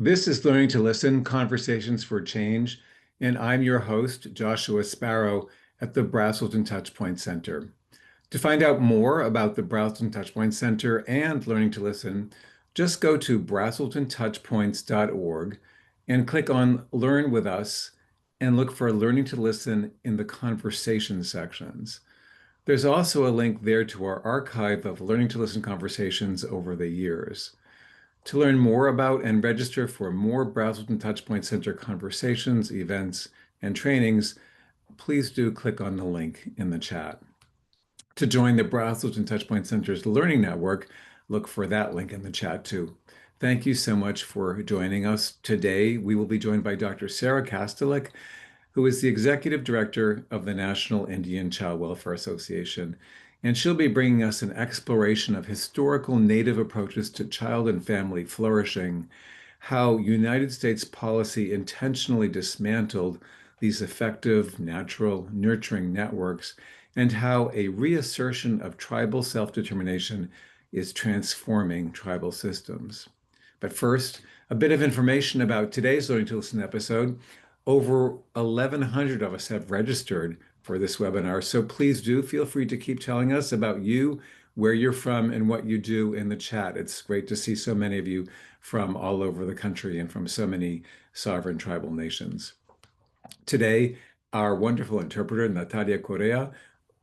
This is Learning to Listen, Conversations for Change, and I'm your host, Joshua Sparrow at the Braselton Touchpoint Center. To find out more about the Braselton Touchpoint Center and Learning to Listen, just go to braseltontouchpoints.org and click on Learn with Us and look for Learning to Listen in the Conversation sections. There's also a link there to our archive of Learning to Listen conversations over the years. To learn more about and register for more Braselton Touchpoint Center conversations, events, and trainings, please do click on the link in the chat. To join the Braselton Touchpoint Center's Learning Network, look for that link in the chat too. Thank you so much for joining us. Today, we will be joined by Dr. Sarah Kastelic, who is the Executive Director of the National Indian Child Welfare Association, and she'll be bringing us an exploration of historical Native approaches to child and family flourishing, how United States policy intentionally dismantled these effective, natural, nurturing networks, and how a reassertion of tribal self-determination is transforming tribal systems. But first, a bit of information about today's Learning to Listen episode. Over 1,100 of us have registered for this webinar, so please do feel free to keep telling us about you, where you're from, and what you do in the chat. It's great to see so many of you from all over the country and from so many sovereign tribal nations. Today, our wonderful interpreter, Natalia Correa,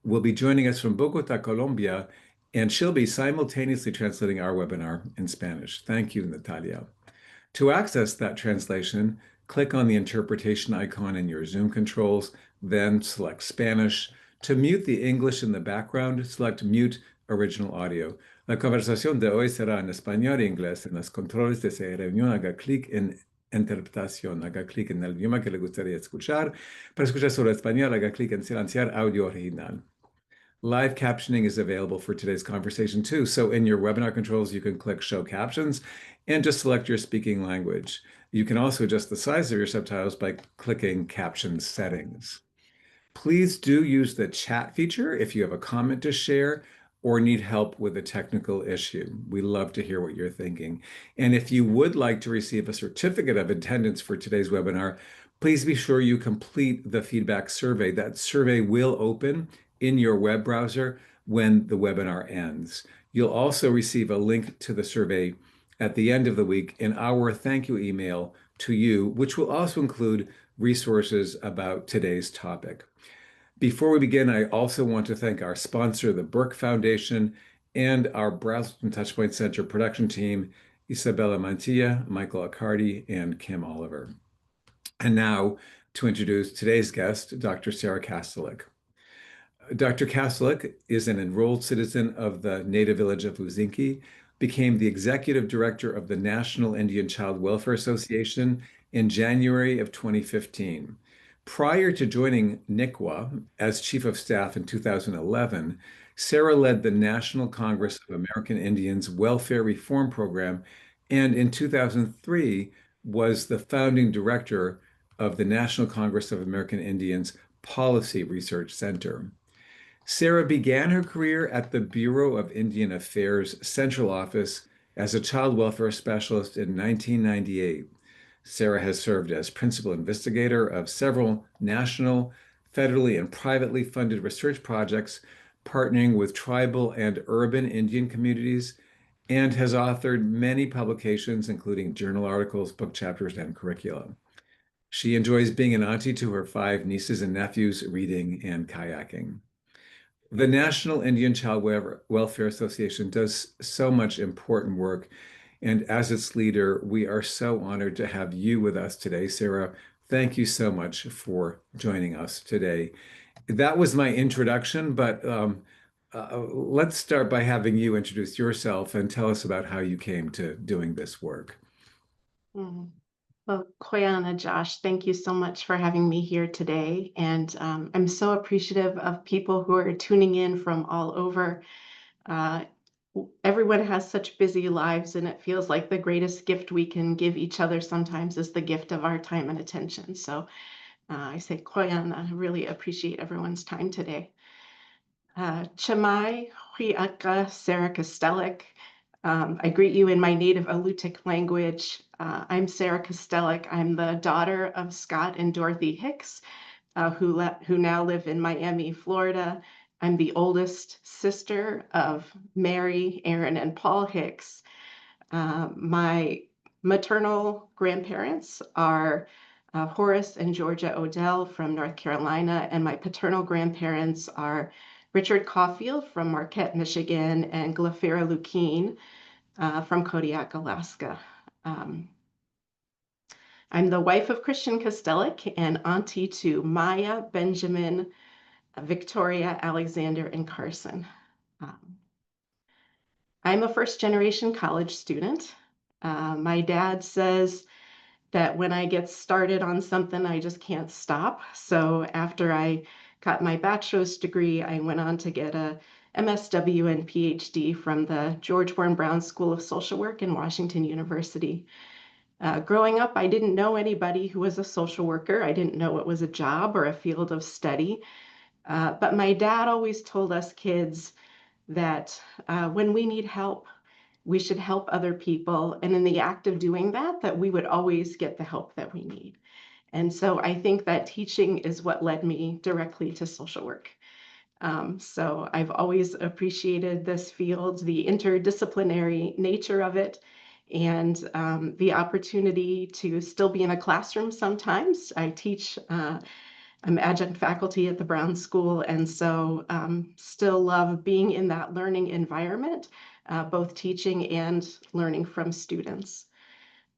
will be joining us from Bogota, Colombia, and she'll be simultaneously translating our webinar in Spanish. Thank you, Natalia. To access that translation, click on the interpretation icon in your Zoom controls, then select Spanish. To mute the English in the background, select Mute Original Audio. La conversación de hoy será en español e inglés. En los controles de esta reunión, haga clic en Interpretación. Haga clic en el idioma que le gustaría escuchar. Para escuchar solo español, haga clic en Silenciar Audio Original. Live captioning is available for today's conversation too. So in your webinar controls, you can click Show Captions and just select your speaking language. You can also adjust the size of your subtitles by clicking Caption Settings. Please do use the chat feature if you have a comment to share or need help with a technical issue. We love to hear what you're thinking. And if you would like to receive a certificate of attendance for today's webinar, please be sure you complete the feedback survey. That survey will open in your web browser when the webinar ends. You'll also receive a link to the survey at the end of the week in our thank you email to you, which will also include resources about today's topic. Before we begin, I also want to thank our sponsor, the Burke Foundation, and our Braselton Touchpoint Center production team, Isabella Mantilla, Michael Accardi, and Kim Oliver. And now to introduce today's guest, Dr. Sarah Kastelic. Dr. Kastelic is an enrolled citizen of the native village of Uzinki, became the executive director of the National Indian Child Welfare Association in January of 2015. Prior to joining NICWA as chief of staff in 2011, Sarah led the National Congress of American Indians Welfare Reform Program, and in 2003 was the founding director of the National Congress of American Indians Policy Research Center. Sarah began her career at the Bureau of Indian Affairs Central Office as a child welfare specialist in 1998. Sarah has served as principal investigator of several national, federally, and privately funded research projects, partnering with tribal and urban Indian communities, and has authored many publications, including journal articles, book chapters, and curricula. She enjoys being an auntie to her 5 nieces and nephews, reading and kayaking. The National Indian Child Welfare Association does so much important work, and as its leader, we are so honored to have you with us today. Sarah, thank you so much for joining us today. That was my introduction, but let's start by having you introduce yourself and tell us about how you came to doing this work. Well, Koyana, Josh, thank you so much for having me here today. And I'm so appreciative of people who are tuning in from all over. Everyone has such busy lives, and it feels like the greatest gift we can give each other sometimes is the gift of our time and attention. So I say, Koyana, I really appreciate everyone's time today. Chamai Huiaka Sarah Kastelic. I greet you in my native Alutiiq language. I'm Sarah Kastelic. I'm the daughter of Scott and Dorothy Hicks, who now live in Miami, Florida. I'm the oldest sister of Mary, Aaron, and Paul Hicks. My maternal grandparents are Horace and Georgia Odell from North Carolina, and my paternal grandparents are Richard Caulfield from Marquette, Michigan, and Glafira Lukeen from Kodiak, Alaska. I'm the wife of Christian Kastelic and auntie to Maya, Benjamin, Victoria, Alexander, and Carson. I'm a first-generation college student. My dad says that when I get started on something, I just can't stop. So after I got my bachelor's degree, I went on to get a MSW and PhD from the George Warren Brown School of Social Work in Washington University. Growing up, I didn't know anybody who was a social worker. I didn't know it was a job or a field of study. But my dad always told us kids that when we need help, we should help other people. And in the act of doing that, that we would always get the help that we need. And so I think that teaching is what led me directly to social work. So I've always appreciated this field, the interdisciplinary nature of it, and the opportunity to still be in a classroom sometimes. I teach, I'm adjunct faculty at the Brown School, and so still love being in that learning environment, both teaching and learning from students.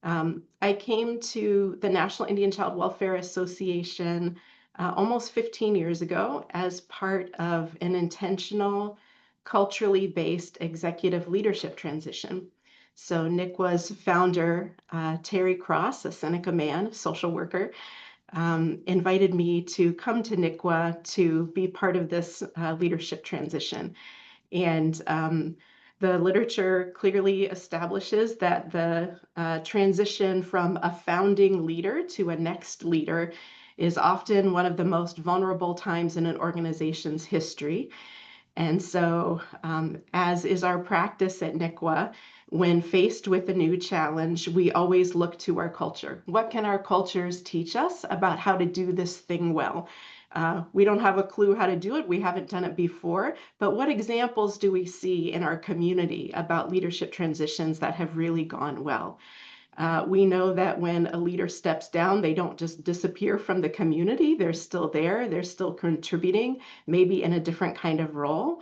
I came to the National Indian Child Welfare Association almost 15 years ago as part of an intentional, culturally based executive leadership transition. So NICWA's founder, Terry Cross, a Seneca man, social worker, invited me to come to NICWA to be part of this leadership transition. And the literature clearly establishes that the transition from a founding leader to a next leader is often one of the most vulnerable times in an organization's history. And so, as is our practice at NICWA, when faced with a new challenge, we always look to our culture. What can our cultures teach us about how to do this thing well? We don't have a clue how to do it. We haven't done it before, but what examples do we see in our community about leadership transitions that have really gone well? We know that when a leader steps down, they don't just disappear from the community. They're still there. They're still contributing, maybe in a different kind of role,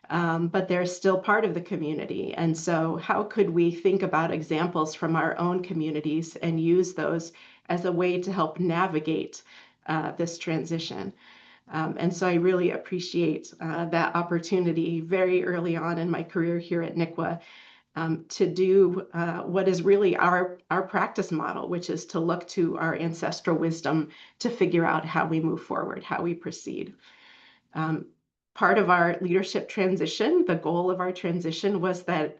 but they're still part of the community. And so how could we think about examples from our own communities and use those as a way to help navigate this transition? And so I really appreciate that opportunity very early on in my career here at NICWA to do what is really our practice model, which is to look to our ancestral wisdom to figure out how we move forward, how we proceed. Part of our leadership transition, the goal of our transition was that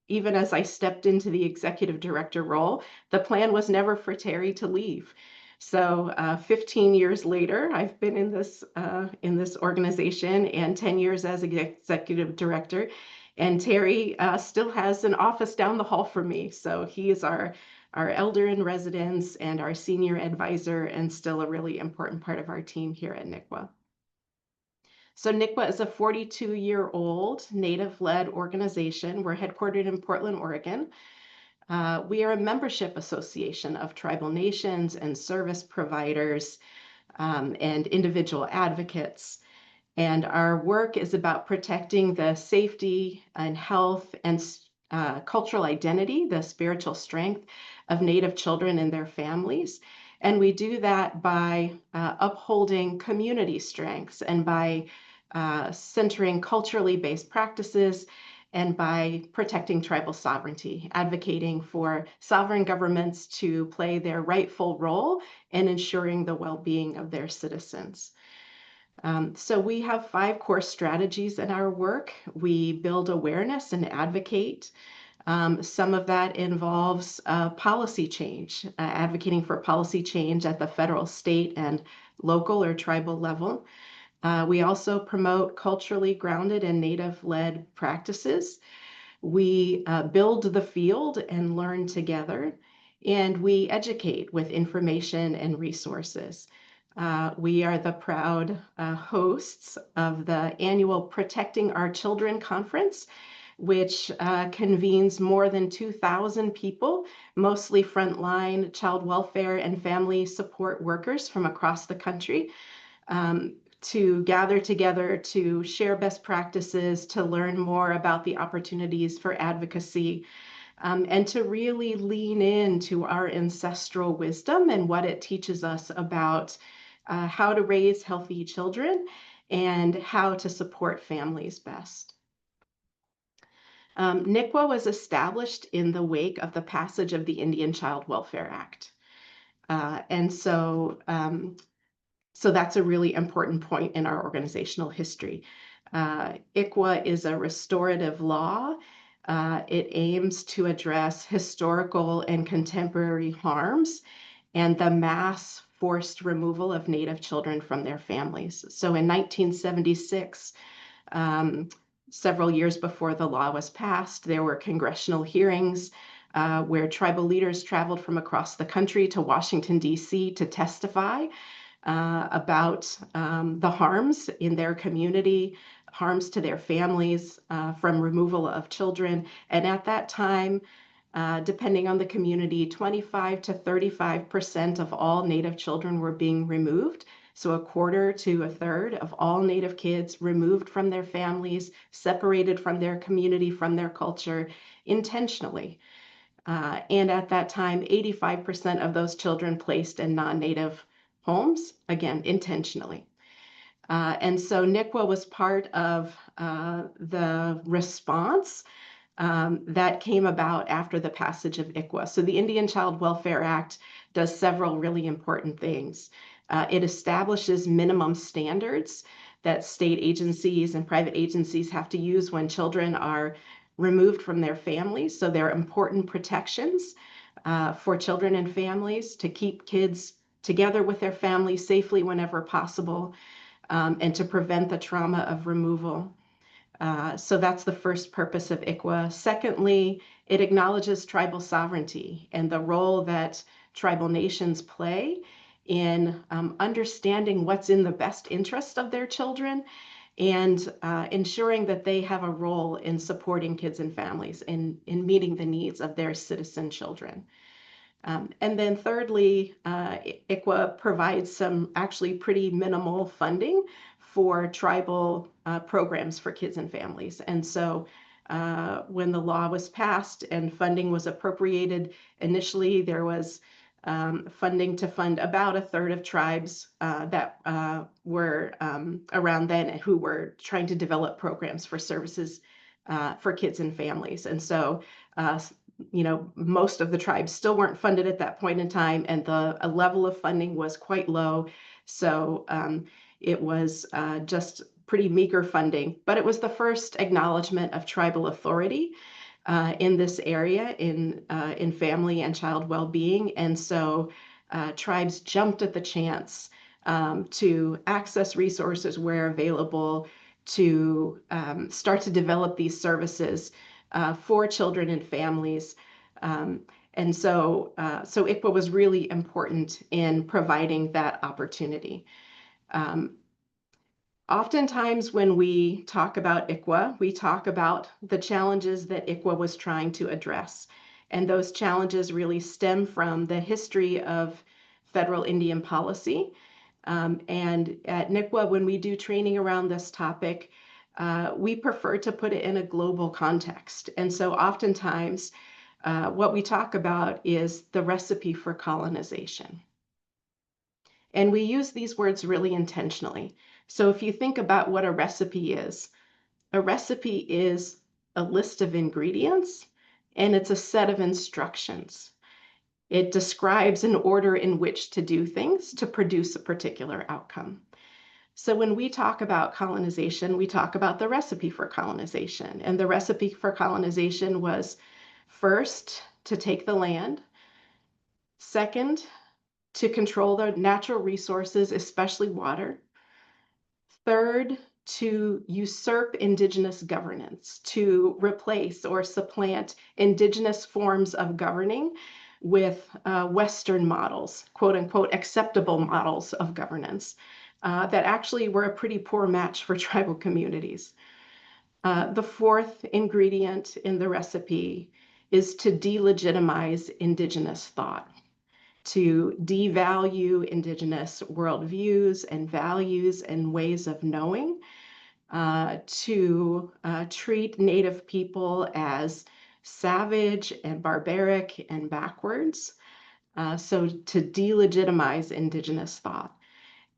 even as I stepped into the executive director role, the plan was never for Terry to leave. So 15 years later, I've been in this organization and 10 years as executive director. And Terry still has an office down the hall from me. So he is our elder in residence and our senior advisor, and still a really important part of our team here at NICWA. So NICWA is a 42-year-old Native-led organization. We're headquartered in Portland, Oregon. We are a membership association of tribal nations and service providers and individual advocates. And our work is about protecting the safety and health and cultural identity, the spiritual strength of Native children and their families. And we do that by upholding community strengths and by centering culturally based practices and by protecting tribal sovereignty, advocating for sovereign governments to play their rightful role in ensuring the well-being of their citizens. So we have 5 core strategies in our work. We build awareness and advocate. Some of that involves policy change, advocating for policy change at the federal, state, and local or tribal level. We also promote culturally grounded and Native-led practices. We build the field and learn together, and we educate with information and resources. We are the proud hosts of the annual Protecting Our Children Conference, which convenes more than 2,000 people, mostly frontline child welfare and family support workers from across the country, to gather together to share best practices, to learn more about the opportunities for advocacy, and to really lean into our ancestral wisdom and what it teaches us about how to raise healthy children and how to support families best. NICWA was established in the wake of the passage of the Indian Child Welfare Act. So that's a really important point in our organizational history. ICWA is a restorative law. It aims to address historical and contemporary harms and the mass forced removal of Native children from their families. So in 1976, several years before the law was passed, there were congressional hearings where tribal leaders traveled from across the country to Washington, D.C. to testify about the harms in their community, harms to their families from removal of children. And at that time, depending on the community, 25 to 35% of all Native children were being removed. So a quarter to a third of all Native kids removed from their families, separated from their community, from their culture, intentionally. And at that time, 85% of those children placed in non-Native homes, again, intentionally. And so NICWA was part of the response that came about after the passage of ICWA. So the Indian Child Welfare Act does several really important things. It establishes minimum standards that state agencies and private agencies have to use when children are removed from their families. So there are important protections for children and families to keep kids together with their families safely whenever possible, and to prevent the trauma of removal. So that's the first purpose of ICWA. Secondly, it acknowledges tribal sovereignty and the role that tribal nations play in understanding what's in the best interest of their children and ensuring that they have a role in supporting kids and families in meeting the needs of their citizen children. And then thirdly, ICWA provides some actually pretty minimal funding for tribal programs for kids and families. And so when the law was passed and funding was appropriated, initially there was funding to fund about a third of tribes that were around then who were trying to develop programs for services for kids and families. And so most of the tribes still weren't funded at that point in time, and the level of funding was quite low. So it was just pretty meager funding, but it was the first acknowledgement of tribal authority in this area in family and child well-being. And so tribes jumped at the chance to access resources where available, to start to develop these services for children and families. And so ICWA was really important in providing that opportunity. Oftentimes when we talk about ICWA, we talk about the challenges that ICWA was trying to address. And those challenges really stem from the history of federal Indian policy. And at NICWA, when we do training around this topic, we prefer to put it in a global context. And so oftentimes, what we talk about is the recipe for colonization. And we use these words really intentionally. So if you think about what a recipe is a list of ingredients, and it's a set of instructions. It describes an order in which to do things to produce a particular outcome. So when we talk about colonization, we talk about the recipe for colonization. And the recipe for colonization was first, to take the land. Second, to control the natural resources, especially water. Third, to usurp Indigenous governance, to replace or supplant Indigenous forms of governing with Western models, quote unquote, acceptable models of governance that actually were a pretty poor match for tribal communities. The fourth ingredient in the recipe is to delegitimize Indigenous thought, to devalue Indigenous worldviews and values and ways of knowing, to treat Native people as savage and barbaric and backwards. So to delegitimize Indigenous thought.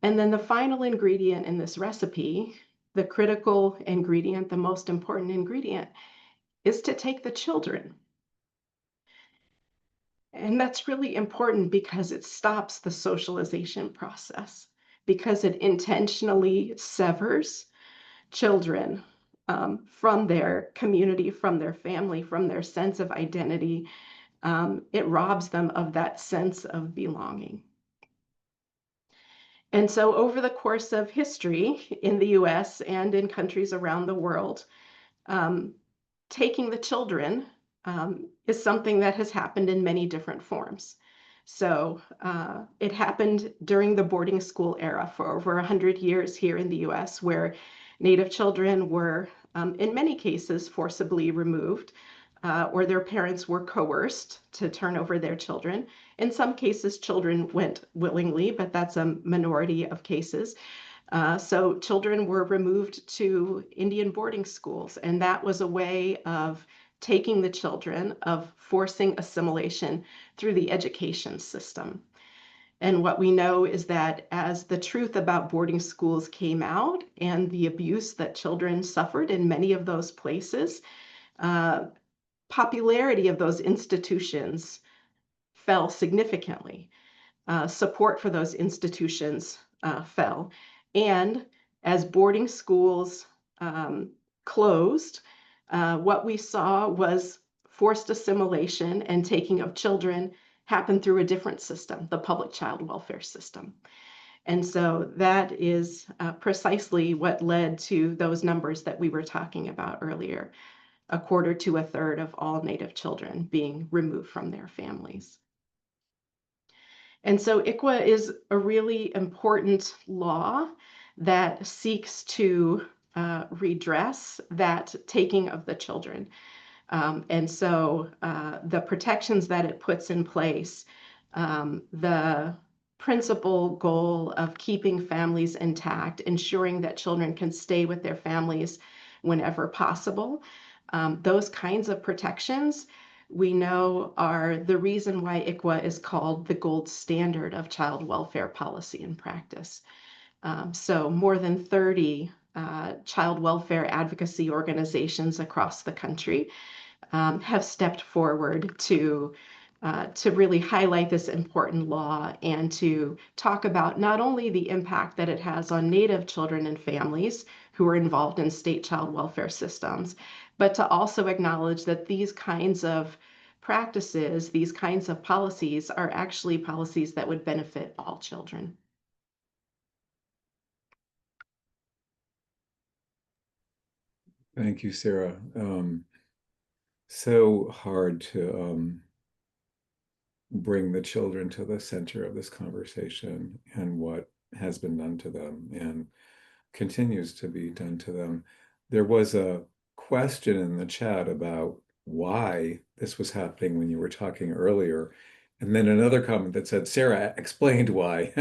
And then the final ingredient in this recipe, the critical ingredient, the most important ingredient, is to take the children. And that's really important because it stops the socialization process, because it intentionally severs children from their community, from their family, from their sense of identity. It robs them of that sense of belonging. And so over the course of history in the US and in countries around the world, um, taking the children is something that has happened in many different forms. So it happened during the boarding school era for over 100 years here in the US, where Native children were, in many cases, forcibly removed, or their parents were coerced to turn over their children. In some cases, children went willingly, but that's a minority of cases. So children were removed to Indian boarding schools, and that was a way of taking the children, of forcing assimilation through the education system. And what we know is that as the truth about boarding schools came out and the abuse that children suffered in many of those places, uh, popularity of those institutions fell significantly. Support for those institutions fell. And as boarding schools closed, what we saw was forced assimilation and taking of children happen through a different system, the public child welfare system. And so that is precisely what led to those numbers that we were talking about earlier, a quarter to a third of all Native children being removed from their families. And so ICWA is a really important law that seeks to redress that taking of the children. And so the protections that it puts in place, the principal goal of keeping families intact, ensuring that children can stay with their families whenever possible, those kinds of protections we know are the reason why ICWA is called the gold standard of child welfare policy and practice. So more than 30 child welfare advocacy organizations across the country have stepped forward to really highlight this important law and to talk about not only the impact that it has on Native children and families who are involved in state child welfare systems, but to also acknowledge that these kinds of practices, these kinds of policies are actually policies that would benefit all children. Thank you, Sarah. So hard to bring the children to the center of this conversation and what has been done to them and continues to be done to them. There was a question in the chat about why this was happening when you were talking earlier. And then another comment that said, Sarah explained why.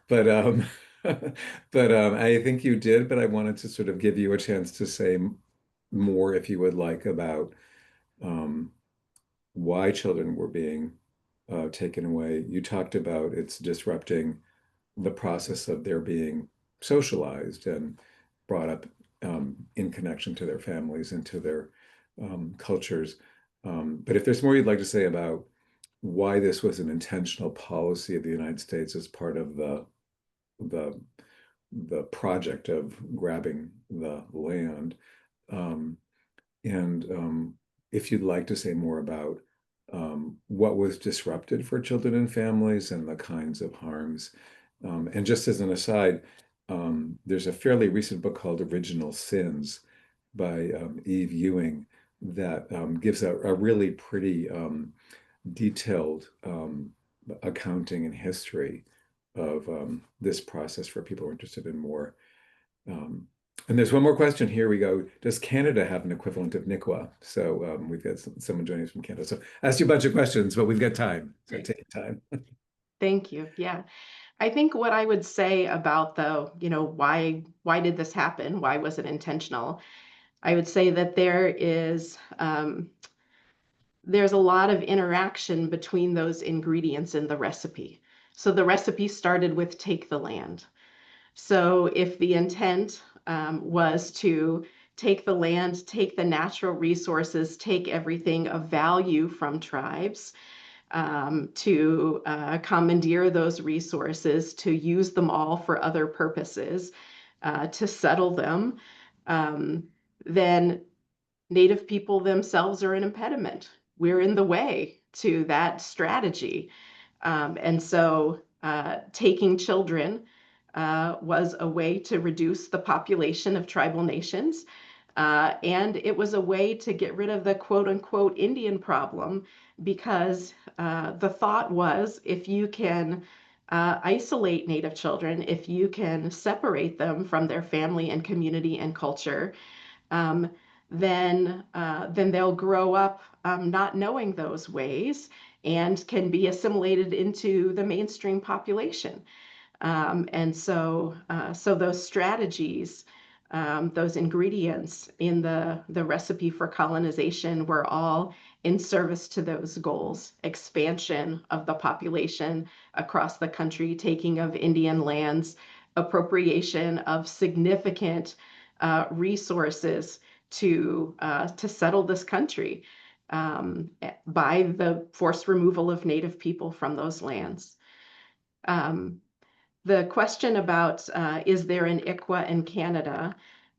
But I think you did, but I wanted to sort of give you a chance to say more if you would like about um, why children were being taken away. You talked about it's disrupting the process of their being socialized and brought up in connection to their families and to their cultures. But if there's more you'd like to say about why this was an intentional policy of the United States as part of the the project of grabbing the land, um, and if you'd like to say more about what was disrupted for children and families and the kinds of harms. And just as an aside, There's a fairly recent book called Original Sins by Eve Ewing that gives a really pretty detailed accounting and history of this process for people who are interested in more. Um, and there's one more question. Here we go. Does Canada have an equivalent of NICWA? So we've got someone joining us from Canada. So ask you a bunch of questions, but we've got time. So Great. take your time. Thank you. Yeah. I think what I would say about why did this happen? Why was it intentional? I would say that there's a lot of interaction between those ingredients in the recipe. So the recipe started with take the land. So if the intent was to take the land, take the natural resources, take everything of value from tribes, to commandeer those resources, to use them all for other purposes, to settle them, um, then Native people themselves are an impediment. We're in the way to that strategy. And so taking children was a way to reduce the population of tribal nations. And it was a way to get rid of the quote unquote Indian problem because the thought was if you can isolate Native children, if you can separate them from their family and community and culture, um, then they'll grow up not knowing those ways and can be assimilated into the mainstream population. And so those strategies, those ingredients in the recipe for colonization were all in service to those goals: expansion of the population across the country, taking of Indian lands, appropriation of significant resources to settle this country by the forced removal of Native people from those lands. Um, the question about is there an ICWA in Canada?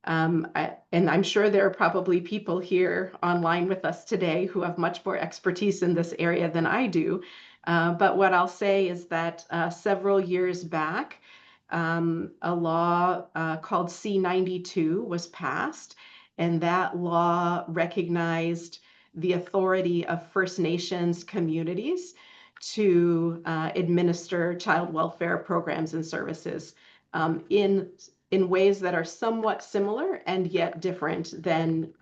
And I'm sure there are probably people here online with us today who have much more expertise in this area than I do. But what I'll say is that several years back, a law called C-92 was passed, and that law recognized the authority of First Nations communities to administer child welfare programs and services in ways that are somewhat similar and yet different than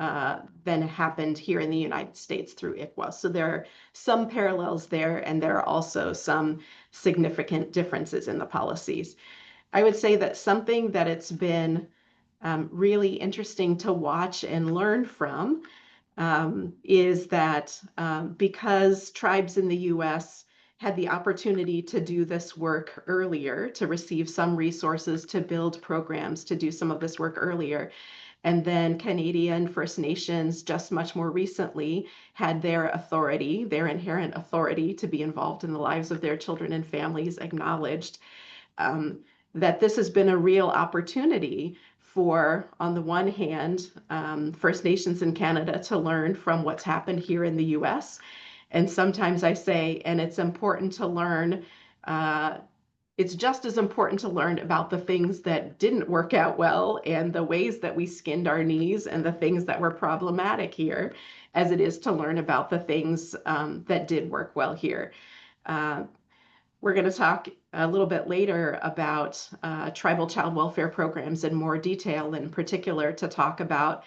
happened here in the United States through ICWA. So there are some parallels there, and there are also some significant differences in the policies. I would say that something that it's been really interesting to watch and learn from is that because tribes in the US had the opportunity to do this work earlier, to receive some resources, to build programs, to do some of this work earlier, and then Canadian First Nations just much more recently had their authority, their inherent authority to be involved in the lives of their children and families acknowledged, um, that this has been a real opportunity for, on the one hand, First Nations in Canada to learn from what's happened here in the US. And sometimes I say, and it's important to learn, it's just as important to learn about the things that didn't work out well and the ways that we skinned our knees and the things that were problematic here as it is to learn about the things that did work well here. Uh, we're going to talk a little bit later about tribal child welfare programs in more detail, in particular to talk about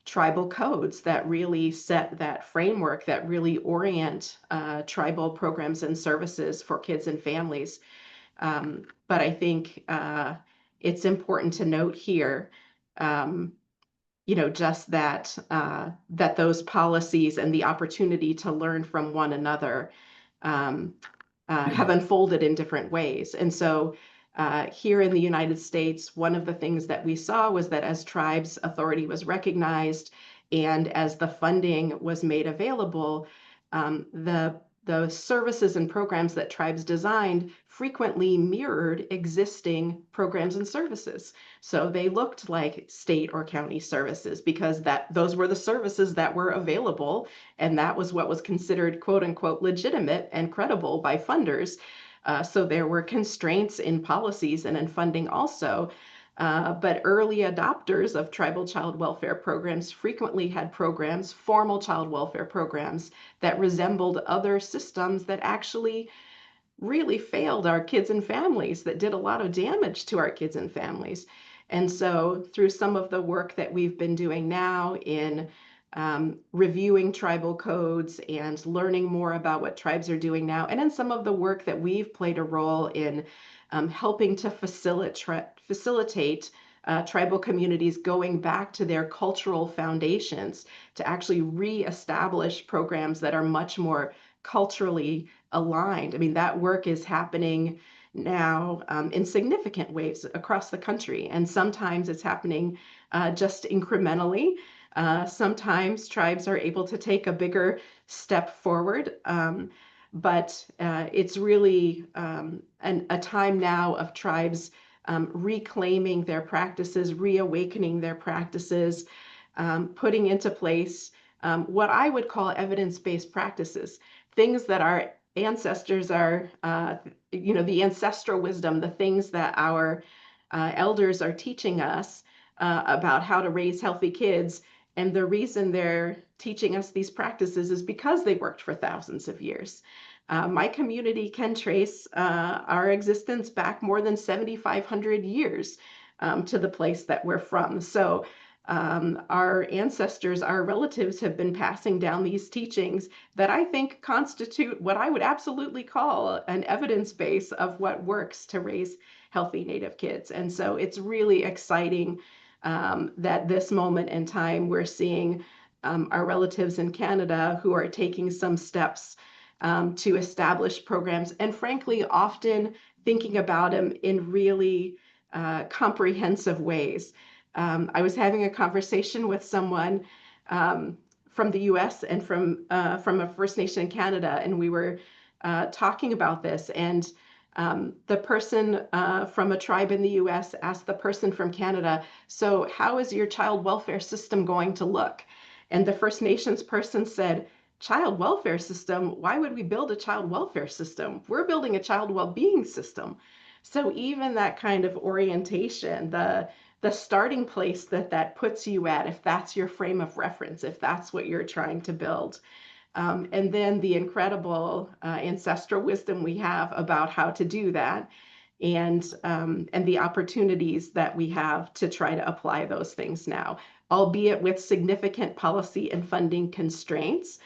tribal codes that really set that framework, that really orient tribal programs and services for kids and families. But I think it's important to note here, just that those policies and the opportunity to learn from one another um, have Yeah. unfolded in different ways. And so here in the United States, one of the things that we saw was that as tribes authority was recognized and as the funding was made available, the services and programs that tribes designed frequently mirrored existing programs and services. So they looked like state or county services because those were the services that were available, and that was what was considered quote unquote legitimate and credible by funders. So there were constraints in policies and in funding also, But early adopters of tribal child welfare programs frequently had programs, formal child welfare programs, that resembled other systems that actually really failed our kids and families, that did a lot of damage to our kids and families. And so, through some of the work that we've been doing now in reviewing tribal codes and learning more about what tribes are doing now, and in some of the work that we've played a role in helping to facilitate tribal communities going back to their cultural foundations to actually reestablish programs that are much more culturally aligned. I mean, that work is happening now in significant ways across the country, and sometimes it's happening just incrementally. Sometimes tribes are able to take a bigger step forward, but it's really a time now of tribes reclaiming their practices, reawakening their practices, putting into place what I would call evidence-based practices, things that our ancestors are, the ancestral wisdom, the things that our elders are teaching us about how to raise healthy kids. And the reason they're teaching us these practices is because they worked for thousands of years. My community can trace our existence back more than 7,500 years to the place that we're from. So our ancestors, our relatives have been passing down these teachings that I think constitute what I would absolutely call an evidence base of what works to raise healthy Native kids. And so it's really exciting that this moment in time we're seeing our relatives in Canada who are taking some steps to establish programs, and frankly, often thinking about them in really comprehensive ways. I was having a conversation with someone from the U.S. and from a First Nation in Canada, and we were talking about this. And the person from a tribe in the U.S. asked the person from Canada, "So, how is your child welfare system going to look?" And the First Nations person said, "Child welfare system? Why would we build a child welfare system? We're building a child well-being system." So even that kind of orientation, the starting place that puts you at, if that's your frame of reference, if that's what you're trying to build, and then the incredible ancestral wisdom we have about how to do that, and the opportunities that we have to try to apply those things now, albeit with significant policy and funding constraints.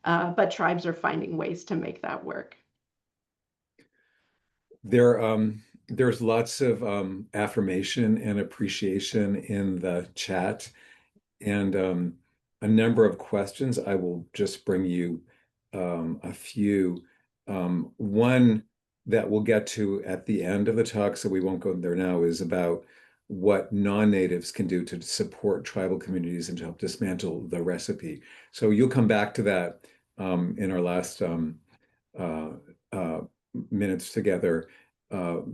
But tribes are finding ways to make that work. There, there's lots of affirmation and appreciation in the chat, and a number of questions. I will just bring you a few. One that we'll get to at the end of the talk, so we won't go there now, is about what non-natives can do to support tribal communities and to help dismantle the recipe. So you'll come back to that in our last uh, uh, minutes together.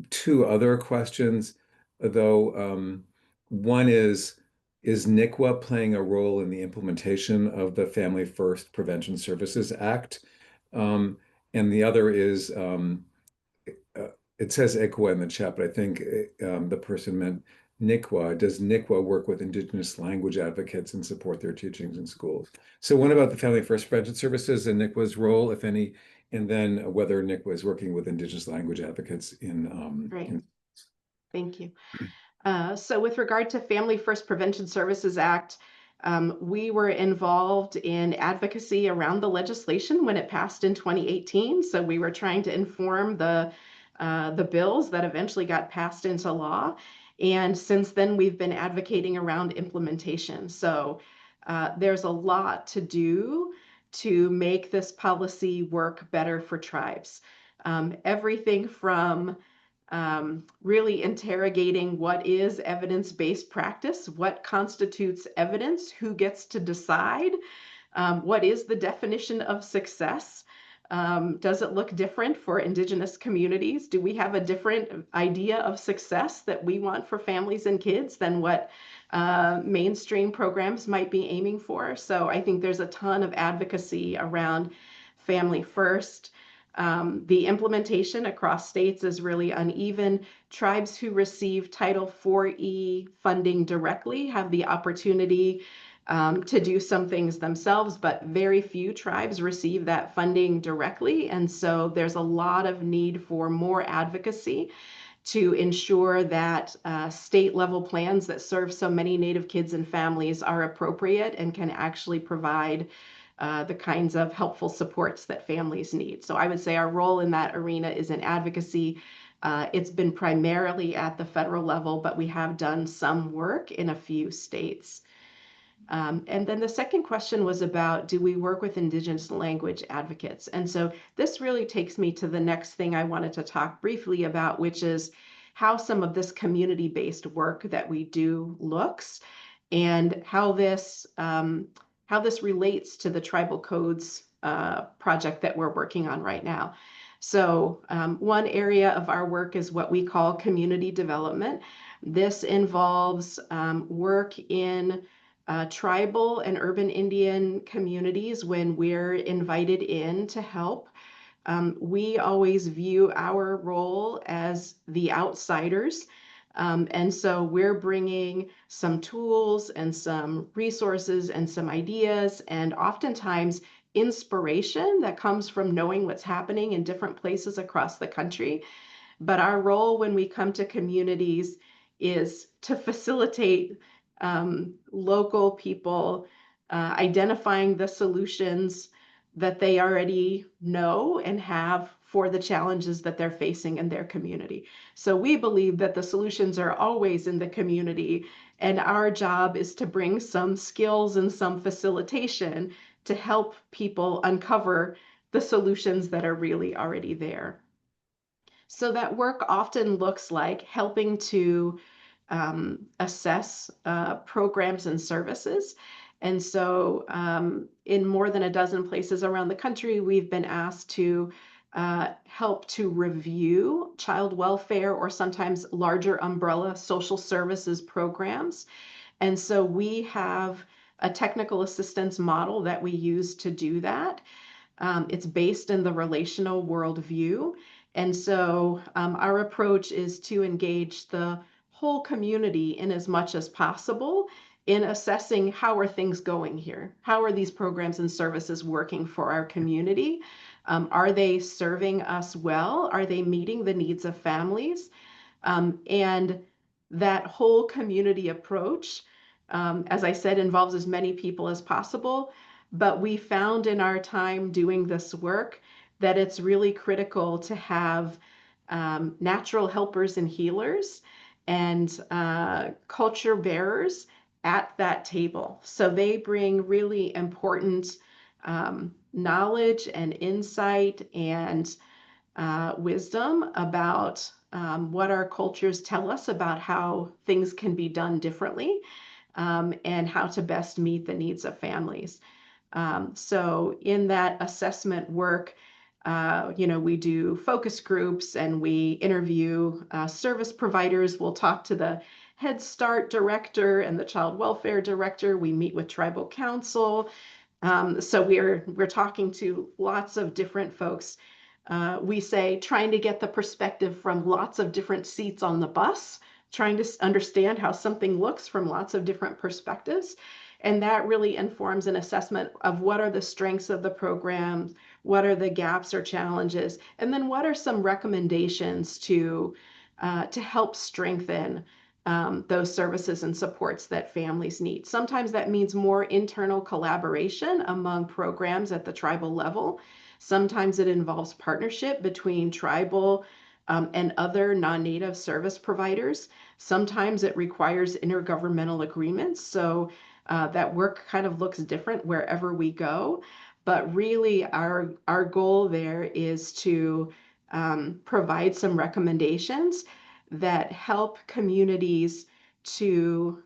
Two other questions, though. One is NICWA playing a role in the implementation of the Family First Prevention Services Act? And the other is, uh, it says ICWA in the chat, but I think the person meant NICWA. Does NICWA work with Indigenous language advocates and support their teachings in schools? So one about the Family First Prevention Services and NICWA's role, if any, and then whether NICWA is working with Indigenous language advocates Great, in thank you. So with regard to Family First Prevention Services Act, we were involved in advocacy around the legislation when it passed in 2018. So we were trying to inform the bills that eventually got passed into law. And since then, we've been advocating around implementation. So there's a lot to do to make this policy work better for tribes. Everything from really interrogating what is evidence-based practice, what constitutes evidence, who gets to decide, what is the definition of success? Does it look different for Indigenous communities? Do we have a different idea of success that we want for families and kids than what mainstream programs might be aiming for? So I think there's a ton of advocacy around family first. The implementation across states is really uneven. Tribes who receive Title 4E funding directly have the opportunity to do some things themselves, but very few tribes receive that funding directly. And so there's a lot of need for more advocacy to ensure that state level plans that serve so many Native kids and families are appropriate and can actually provide the kinds of helpful supports that families need. So I would say our role in that arena is in advocacy. It's been primarily at the federal level, but we have done some work in a few states. And then the second question was about, do we work with Indigenous language advocates? And so this really takes me to the next thing I wanted to talk briefly about, which is how some of this community-based work that we do looks, and how this relates to the Tribal Codes project that we're working on right now. So one area of our work is what we call community development. This involves work in tribal and urban Indian communities when we're invited in to help. We always view our role as the outsiders. And so we're bringing some tools and some resources and some ideas, and oftentimes inspiration that comes from knowing what's happening in different places across the country. But our role when we come to communities is to facilitate local people identifying the solutions that they already know and have for the challenges that they're facing in their community. So we believe that the solutions are always in the community, and our job is to bring some skills and some facilitation to help people uncover the solutions that are really already there. So that work often looks like helping to assess programs and services. And so in more than a dozen places around the country, we've been asked to help to review child welfare or sometimes larger umbrella social services programs. And so we have a technical assistance model that we use to do that. It's based in the relational worldview. And so our approach is to engage the whole community in as much as possible in assessing how are things going here? How are these programs and services working for our community? Are they serving us well? Are they meeting the needs of families? And that whole community approach, as I said, involves as many people as possible. But we found in our time doing this work that it's really critical to have natural helpers and healers and culture bearers at that table. So they bring really important knowledge and insight and wisdom about what our cultures tell us about how things can be done differently and how to best meet the needs of families. So in that assessment work, we do focus groups and we interview service providers. We'll talk to the Head Start director and the child welfare director. We meet with tribal council. So we're talking to lots of different folks. We say trying to get the perspective from lots of different seats on the bus, trying to understand how something looks from lots of different perspectives. And that really informs an assessment of what are the strengths of the program, what are the gaps or challenges, and then what are some recommendations to help strengthen those services and supports that families need. Sometimes that means more internal collaboration among programs at the tribal level. Sometimes it involves partnership between tribal and other non-native service providers. Sometimes it requires intergovernmental agreements. So that work kind of looks different wherever we go. But really our goal there is to provide some recommendations that help communities to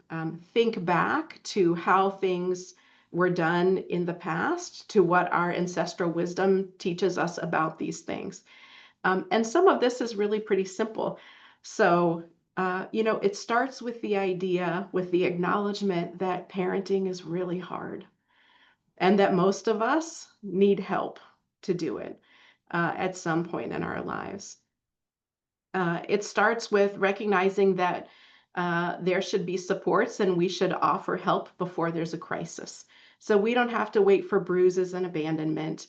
think back to how things were done in the past, to what our ancestral wisdom teaches us about these things. And some of this is really pretty simple. So, it starts with the idea, with the acknowledgement that parenting is really hard and that most of us need help to do it. at some point in our lives. It starts with recognizing that there should be supports and we should offer help before there's a crisis. So we don't have to wait for bruises and abandonment.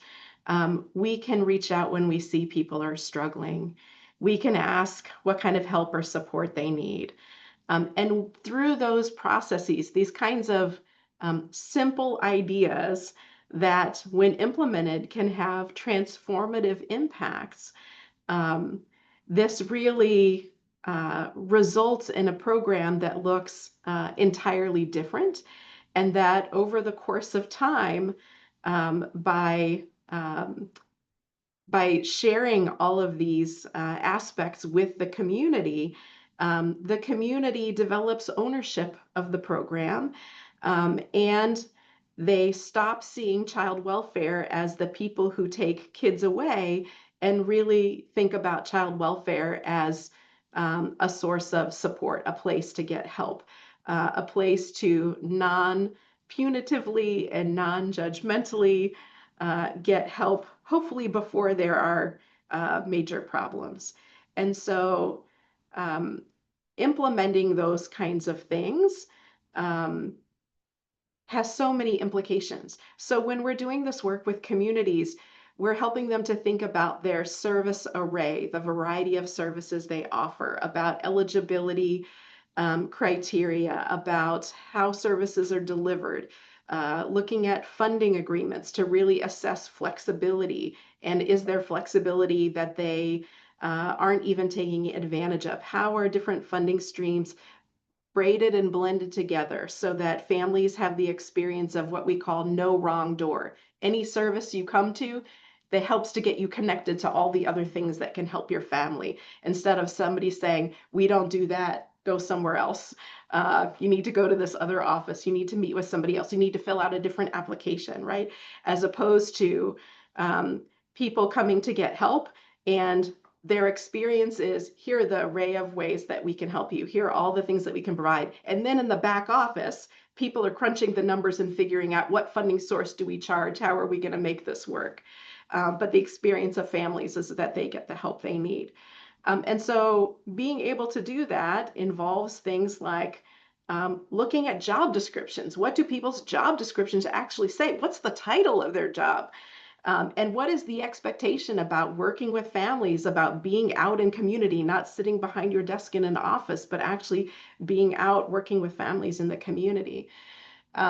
We can reach out when we see people are struggling. We can ask what kind of help or support they need. And through those processes, these kinds of simple ideas that, when implemented, can have transformative impacts. Um, this really results in a program that looks entirely different, and that over the course of time, um, by sharing all of these aspects with the community develops ownership of the program, and they stop seeing child welfare as the people who take kids away and really think about child welfare as a source of support, a place to get help, a place to non-punitively and non-judgmentally get help, hopefully before there are major problems. And so um, implementing those kinds of things um, has so many implications. So when we're doing this work with communities, we're helping them to think about their service array, the variety of services they offer, about eligibility criteria, about how services are delivered, looking at funding agreements to really assess flexibility. And is there flexibility that they aren't even taking advantage of? How are different funding streams braided and blended together so that families have the experience of what we call no wrong door? Any service you come to that helps to get you connected to all the other things that can help your family, instead of somebody saying, we don't do that, go somewhere else. You need to go to this other office. You need to meet with somebody else. You need to fill out a different application, right? As opposed to um, people coming to get help, and their experience is, here are the array of ways that we can help you. Here are all the things that we can provide. And then in the back office, people are crunching the numbers and figuring out, what funding source do we charge? How are we going to make this work? But the experience of families is that they get the help they need. And so being able to do that involves things like looking at job descriptions. What do people's job descriptions actually say? What's the title of their job? And what is the expectation about working with families, about being out in community, not sitting behind your desk in an office, but actually being out working with families in the community? We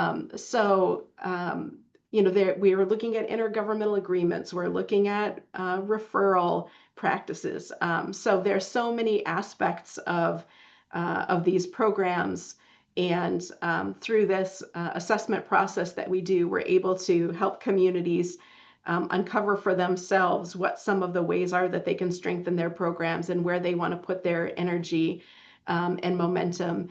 are looking at intergovernmental agreements. We're looking at referral practices. So there's so many aspects of these programs. And through this assessment process that we do, we're able to help communities uncover for themselves what some of the ways are that they can strengthen their programs and where they want to put their energy and momentum,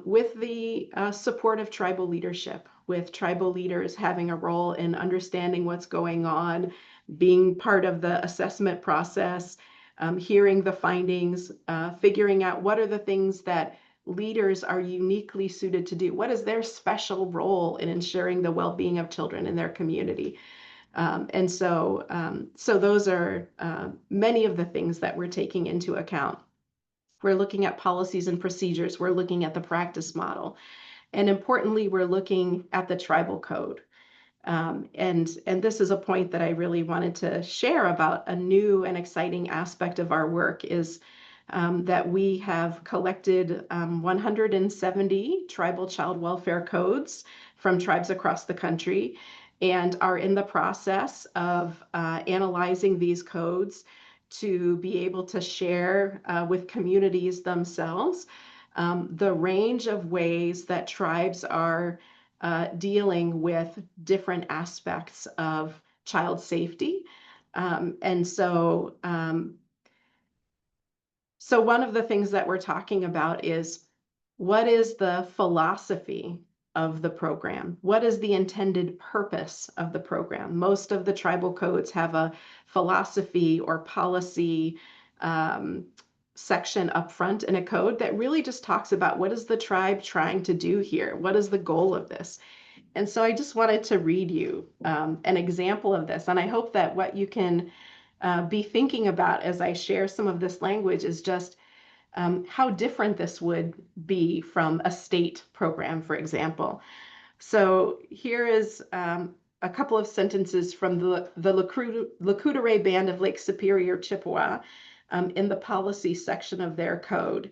with the support of tribal leadership, with tribal leaders having a role in understanding what's going on, being part of the assessment process, hearing the findings, figuring out what are the things that leaders are uniquely suited to do. What is their special role in ensuring the well-being of children in their community? So those are many of the things that we're taking into account. We're looking at policies and procedures. We're looking at the practice model. And importantly, we're looking at the tribal code. And this is a point that I really wanted to share about a new and exciting aspect of our work, is that we have collected 170 tribal child welfare codes from tribes across the country, and are in the process of analyzing these codes to be able to share with communities themselves the range of ways that tribes are dealing with different aspects of child safety. So one of the things that we're talking about is, what is the philosophy of the program? What is the intended purpose of the program? Most of the tribal codes have a philosophy or policy section up front in a code that really just talks about, what is the tribe trying to do here? What is the goal of this? And so I just wanted to read you an example of this. And I hope that what you can be thinking about as I share some of this language is just how different this would be from a state program, for example. So here is a couple of sentences from the Lakota Band of Lake Superior, Chippewa, in the policy section of their code.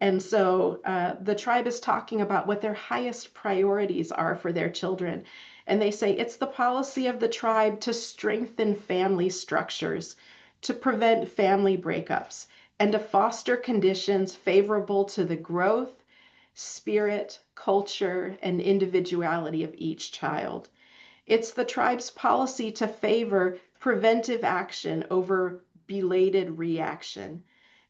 And so the tribe is talking about what their highest priorities are for their children. And they say it's the policy of the tribe to strengthen family structures, to prevent family breakups, and to foster conditions favorable to the growth, spirit, culture, and individuality of each child. It's the tribe's policy to favor preventive action over belated reaction,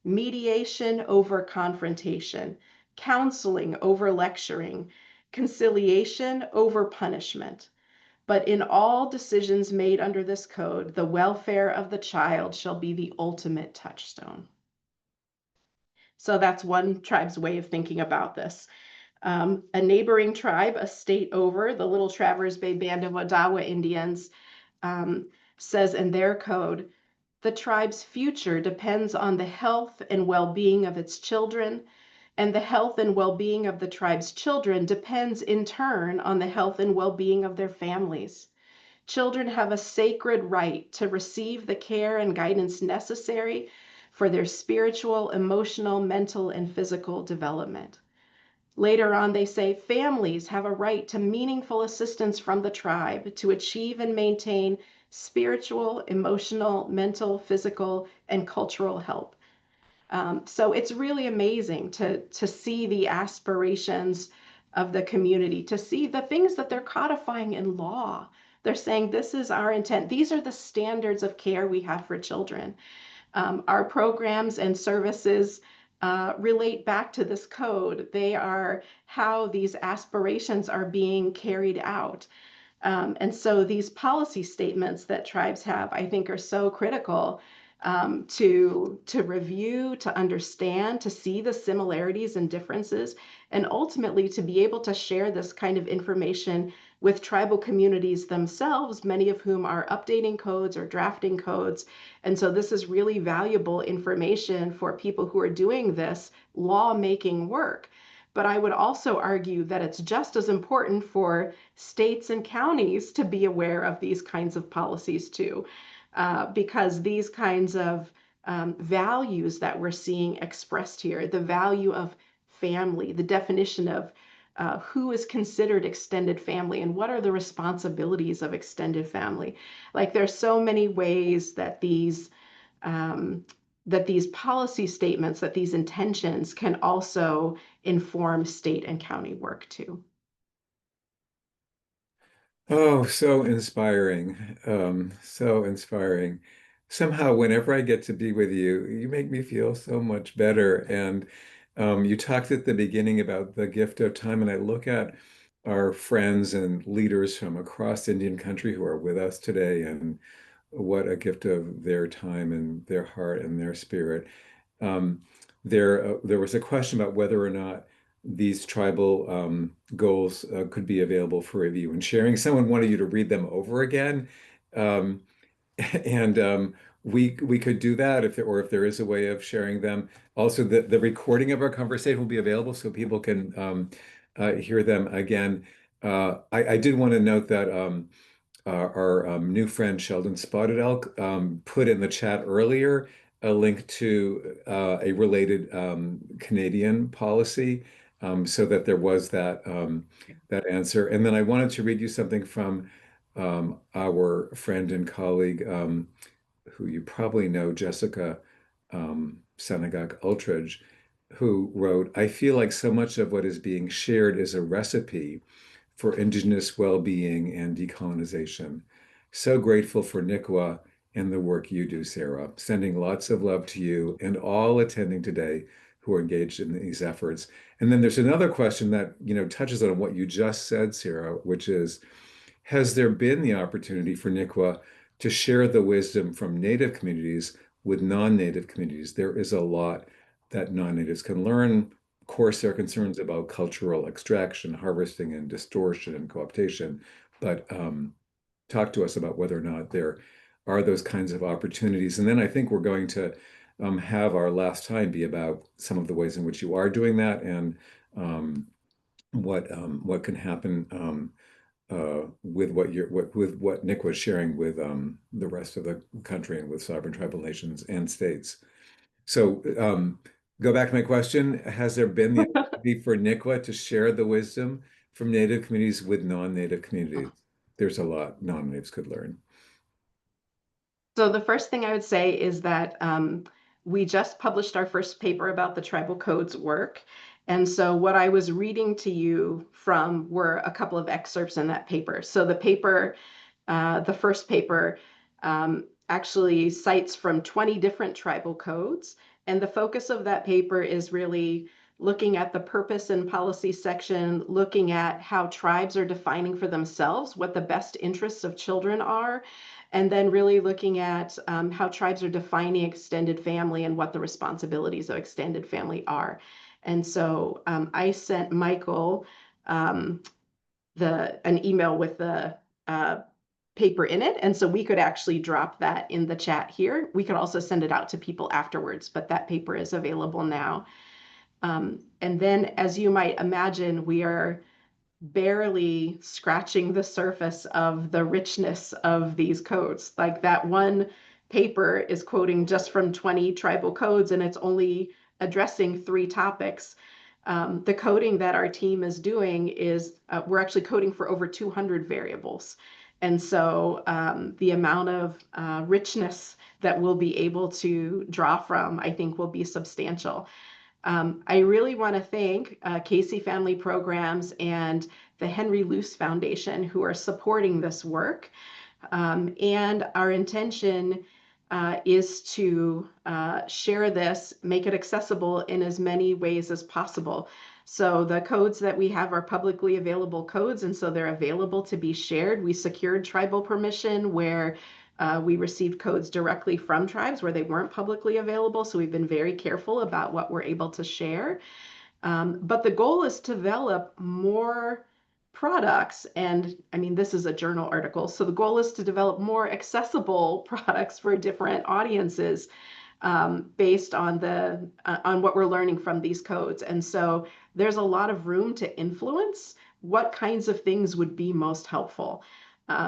mediation over confrontation, counseling over lecturing, conciliation over punishment. But in all decisions made under this code, the welfare of the child shall be the ultimate touchstone. So that's one tribe's way of thinking about this. A neighboring tribe, a state over, the Little Traverse Bay Band of Odawa Indians, says in their code, the tribe's future depends on the health and well-being of its children, and the health and well-being of the tribe's children depends in turn on the health and well-being of their families. Children have a sacred right to receive the care and guidance necessary for their spiritual, emotional, mental, and physical development. Later on, they say families have a right to meaningful assistance from the tribe to achieve and maintain spiritual, emotional, mental, physical, and cultural health. So it's really amazing to see the aspirations of the community, to see the things that they're codifying in law. They're saying this is our intent. These are the standards of care we have for children. Our programs and services relate back to this code. They are how these aspirations are being carried out. And so these policy statements that tribes have, I think, are so critical to review, to understand, to see the similarities and differences, and ultimately to be able to share this kind of information with tribal communities themselves, many of whom are updating codes or drafting codes. And so this is really valuable information for people who are doing this lawmaking work. But I would also argue that it's just as important for states and counties to be aware of these kinds of policies too, because these kinds of values that we're seeing expressed here, the value of family, the definition of who is considered extended family and what are the responsibilities of extended family. Like there's so many ways that um, these policy statements, that these intentions can also inform state and county work too. Oh, so inspiring. So inspiring. Somehow, whenever I get to be with you, you make me feel so much better. And you talked at the beginning about the gift of time, and I look at our friends and leaders from across Indian country who are with us today, and what a gift of their time and their heart and their spirit. Um, there was a question about whether or not these tribal goals could be available for review and sharing. Someone wanted you to read them over again, um, and we could do that if there is a way of sharing them. Also, the recording of our conversation will be available so people can hear them again. I did want to note that. Our new friend Sheldon Spotted Elk put in the chat earlier a link to a related Canadian policy, so that there was that answer. And then I wanted to read you something from our friend and colleague, who you probably know, Jessica Senagak Ultridge, who wrote, "I feel like so much of what is being shared is a recipe for Indigenous well-being and decolonization. So grateful for NICWA and the work you do, Sarah. Sending lots of love to you and all attending today who are engaged in these efforts." And then there's another question that, touches on what you just said, Sarah, which is, has there been the opportunity for NICWA to share the wisdom from Native communities with non-Native communities? There is a lot that non-Natives can learn. Of course, there are concerns about cultural extraction, harvesting, and distortion and co-optation. But talk to us about whether or not there are those kinds of opportunities. And then I think we're going to have our last time be about some of the ways in which you are doing that and um, what can happen with with what Nick was sharing with the rest of the country and with sovereign tribal nations and states. So go back to my question. Has there been the opportunity for NICWA to share the wisdom from Native communities with non-Native communities? There's a lot non-Natives could learn. So the first thing I would say is that we just published our first paper about the tribal codes work. And so what I was reading to you from were a couple of excerpts in that paper. So the paper, the first paper, actually cites from 20 different tribal codes. And the focus of that paper is really looking at the purpose and policy section, looking at how tribes are defining for themselves what the best interests of children are, and then really looking at how tribes are defining extended family and what the responsibilities of extended family are. And so I sent Michael um, an email with the paper in it. And so we could actually drop that in the chat here. We could also send it out to people afterwards, but that paper is available now. And then, as you might imagine, we are barely scratching the surface of the richness of these codes. Like that one paper is quoting just from 20 tribal codes, and it's only addressing 3 topics. The coding that our team is doing is we're actually coding for over 200 variables. And so the amount of richness that we'll be able to draw from, I think, will be substantial. I really want to thank Casey Family Programs and the Henry Luce Foundation who are supporting this work. And our intention is to share this, make it accessible in as many ways as possible. So the codes that we have are publicly available codes, and so they're available to be shared. We secured tribal permission where we received codes directly from tribes where they weren't publicly available. So we've been very careful about what we're able to share. But the goal is to develop more products. And I mean, this is a journal article. So the goal is to develop more accessible products for different audiences based on on what we're learning from these codes. And so there's a lot of room to influence what kinds of things would be most helpful.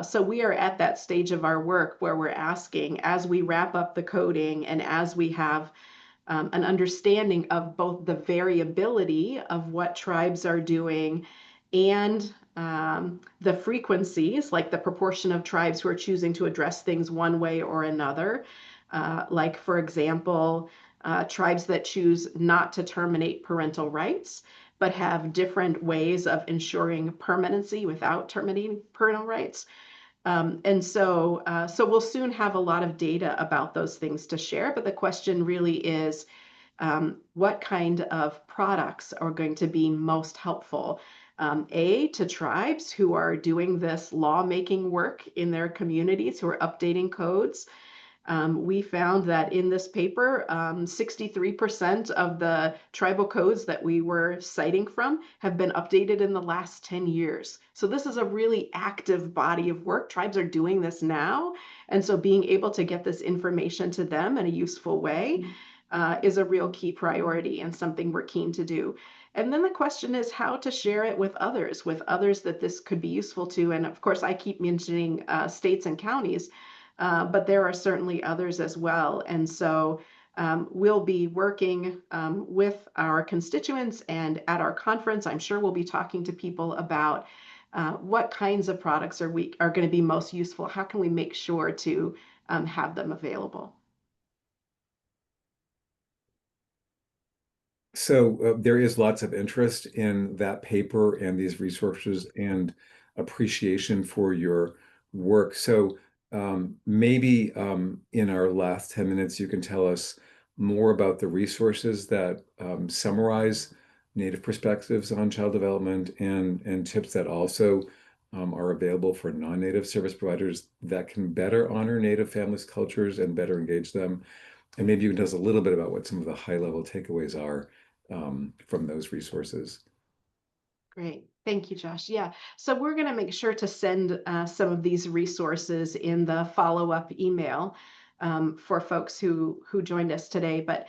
So we are at that stage of our work where we're asking, as we wrap up the coding and as we have an understanding of both the variability of what tribes are doing and the frequencies, like the proportion of tribes who are choosing to address things one way or another. Like, for example, tribes that choose not to terminate parental rights, but have different ways of ensuring permanency without terminating parental rights. So we'll soon have a lot of data about those things to share, but the question really is, what kind of products are going to be most helpful? To tribes who are doing this lawmaking work in their communities, who are updating codes. We found that in this paper, 63% of the tribal codes that we were citing from have been updated in the last 10 years. So this is a really active body of work. Tribes are doing this now. And so being able to get this information to them in a useful way is a real key priority and something we're keen to do. And then the question is how to share it with others that this could be useful to. And of course, I keep mentioning states and counties. But there are certainly others as well. And so we'll be working with our constituents, and at our conference, I'm sure we'll be talking to people about what kinds of products are going to be most useful. How can we make sure to have them available? So there is lots of interest in that paper and these resources and appreciation for your work. So maybe in our last 10 minutes, you can tell us more about the resources that summarize Native perspectives on child development and tips that also are available for non-Native service providers that can better honor Native families' cultures and better engage them. And maybe you can tell us a little bit about what some of the high-level takeaways are from those resources. Great. Thank you, Josh. Yeah. So we're going to make sure to send some of these resources in the follow-up email for folks who joined us today. But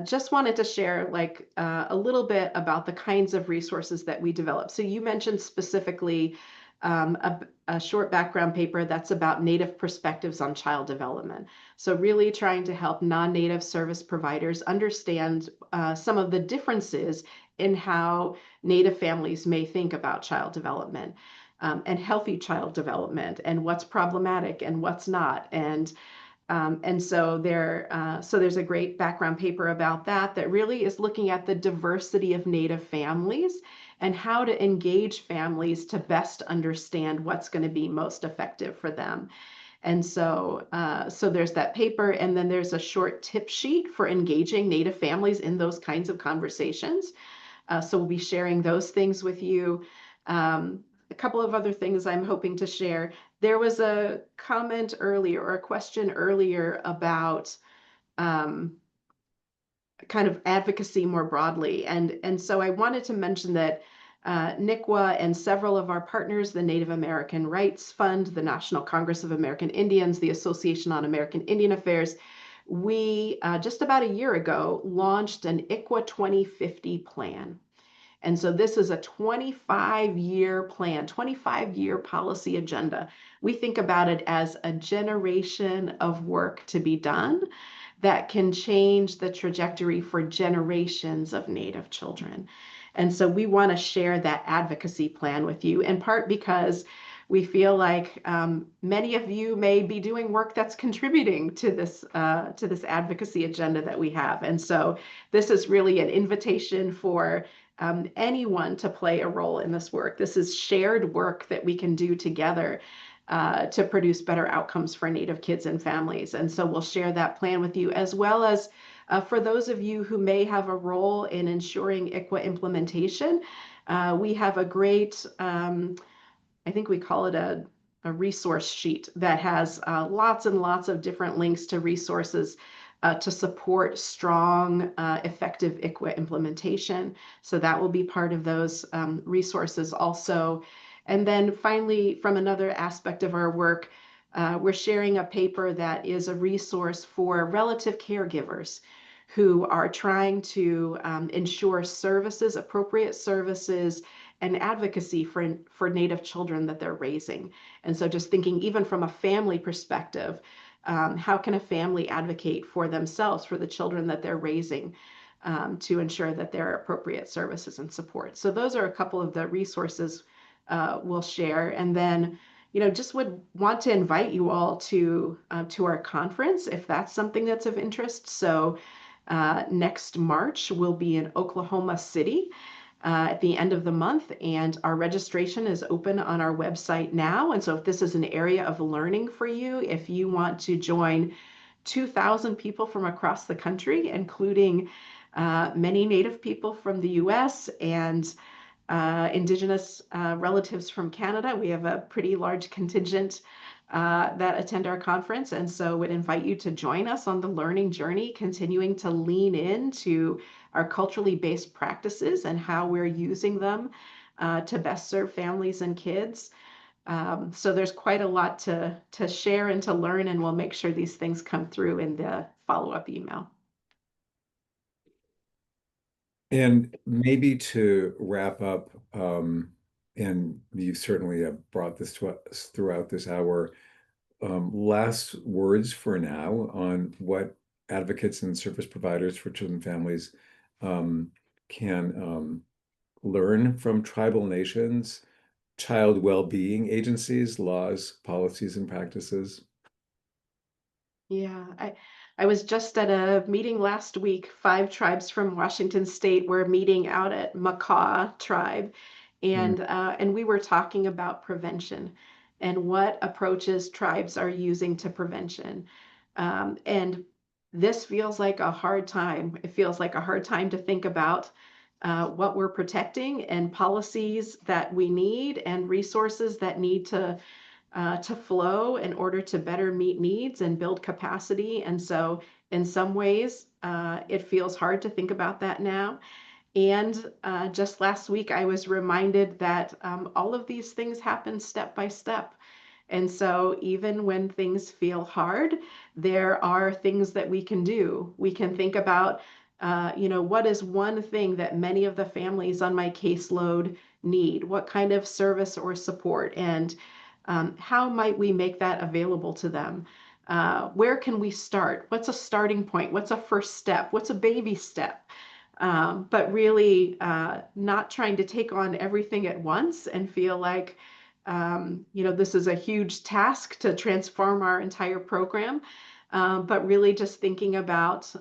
just wanted to share like a little bit about the kinds of resources that we develop. So you mentioned specifically a short background paper that's about Native perspectives on child development. So really trying to help non-Native service providers understand some of the differences in how Native families may think about child development and healthy child development and what's problematic and what's not. And so there's a great background paper about that that really is looking at the diversity of Native families and how to engage families to best understand what's going to be most effective for them. And so there's that paper, and then there's a short tip sheet for engaging Native families in those kinds of conversations. So we'll be sharing those things with you. A couple of other things I'm hoping to share. There was a comment earlier or a question earlier about um, kind of advocacy more broadly. And so I wanted to mention that NICWA and several of our partners, the Native American Rights Fund, the National Congress of American Indians, the Association on American Indian Affairs, we just about a year ago launched an ICWA 2050 plan. And so this is a 25-year plan, 25-year policy agenda. We think about it as a generation of work to be done that can change the trajectory for generations of Native children. And so we want to share that advocacy plan with you, in part because we feel like many of you may be doing work that's contributing to this advocacy agenda that we have. And so this is really an invitation for anyone to play a role in this work. This is shared work that we can do together to produce better outcomes for Native kids and families. And so we'll share that plan with you, as well as for those of you who may have a role in ensuring ICWA implementation. We have a great, I think we call it a resource sheet that has lots and lots of different links to resources to support strong, effective ICWA implementation. So that will be part of those resources also. And then finally, from another aspect of our work, we're sharing a paper that is a resource for relative caregivers who are trying to ensure services, appropriate services, and advocacy for Native children that they're raising. And so just thinking even from a family perspective, how can a family advocate for themselves, for the children that they're raising, to ensure that there are appropriate services and support. So those are a couple of the resources we'll share. And then, just would want to invite you all to our conference if that's something that's of interest. So next March, we'll be in Oklahoma City at the end of the month, and our registration is open on our website now. And so if this is an area of learning for you, if you want to join 2,000 people from across the country, including many Native people from the US and Indigenous relatives from Canada. We have a pretty large contingent that attend our conference, and so would invite you to join us on the learning journey, continuing to lean into our culturally based practices and how we're using them to best serve families and kids. So there's quite a lot to share and to learn, and we'll make sure these things come through in the follow-up email. And maybe to wrap up, and you certainly have brought this to us throughout this hour, last words for now on what advocates and service providers for children and families can learn from tribal nations, child well-being agencies, laws, policies, and practices. Yeah, I was just at a meeting last week. 5 tribes from Washington State were meeting out at Makah tribe, Mm. and we were talking about prevention and what approaches tribes are using to prevention. And this feels like a hard time. It feels like a hard time to think about what we're protecting and policies that we need and resources that need to flow in order to better meet needs and build capacity. And so, in some ways, it feels hard to think about that now. And just last week, I was reminded that all of these things happen step by step. And so, even when things feel hard, there are things that we can do. We can think about, what is one thing that many of the families on my caseload need? What kind of service or support? And how might we make that available to them? Where can we start? What's a starting point? What's a first step? What's a baby step? But really not trying to take on everything at once and feel like, this is a huge task to transform our entire program, but really just thinking about,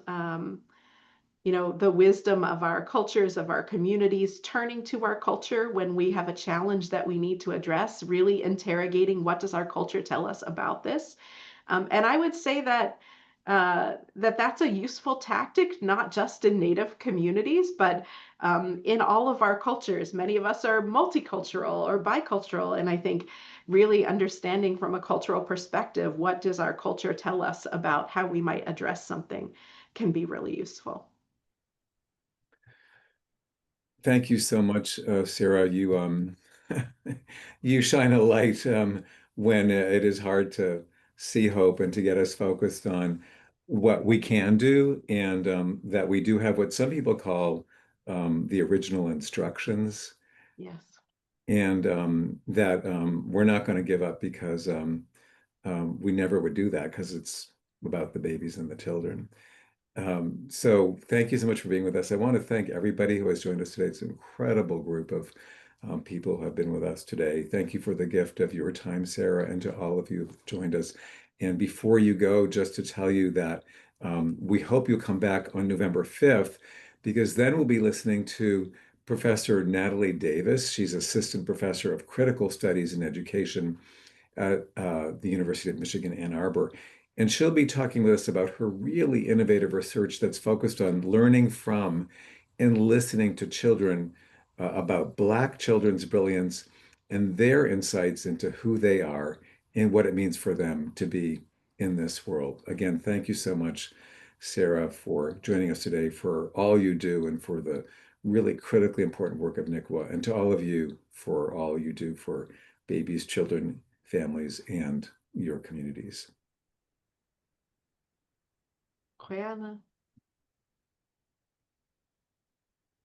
the wisdom of our cultures, of our communities, turning to our culture when we have a challenge that we need to address, really interrogating what does our culture tell us about this. And I would say that that's a useful tactic, not just in Native communities, but in all of our cultures. Many of us are multicultural or bicultural, and I think really understanding from a cultural perspective, what does our culture tell us about how we might address something can be really useful. Thank you so much, Sarah. You you shine a light when it is hard to see hope and to get us focused on what we can do, and that we do have what some people call the original instructions, Yes. and that we're not going to give up because we never would do that because it's about the babies and the children. So thank you so much for being with us. I want to thank everybody who has joined us today. It's an incredible group of people who have been with us today. Thank you for the gift of your time, Sarah, and to all of you who've joined us. And before you go, just to tell you that we hope you'll come back on November 5th, because then we'll be listening to Professor Natalie Davis. She's Assistant Professor of Critical Studies in Education at the University of Michigan, Ann Arbor. And she'll be talking with us about her really innovative research that's focused on learning from and listening to children about Black children's brilliance and their insights into who they are and what it means for them to be in this world. Again, thank you so much, Sarah, for joining us today, for all you do, and for the really critically important work of NICWA, and to all of you for all you do for babies, children, families, and your communities. Koyana.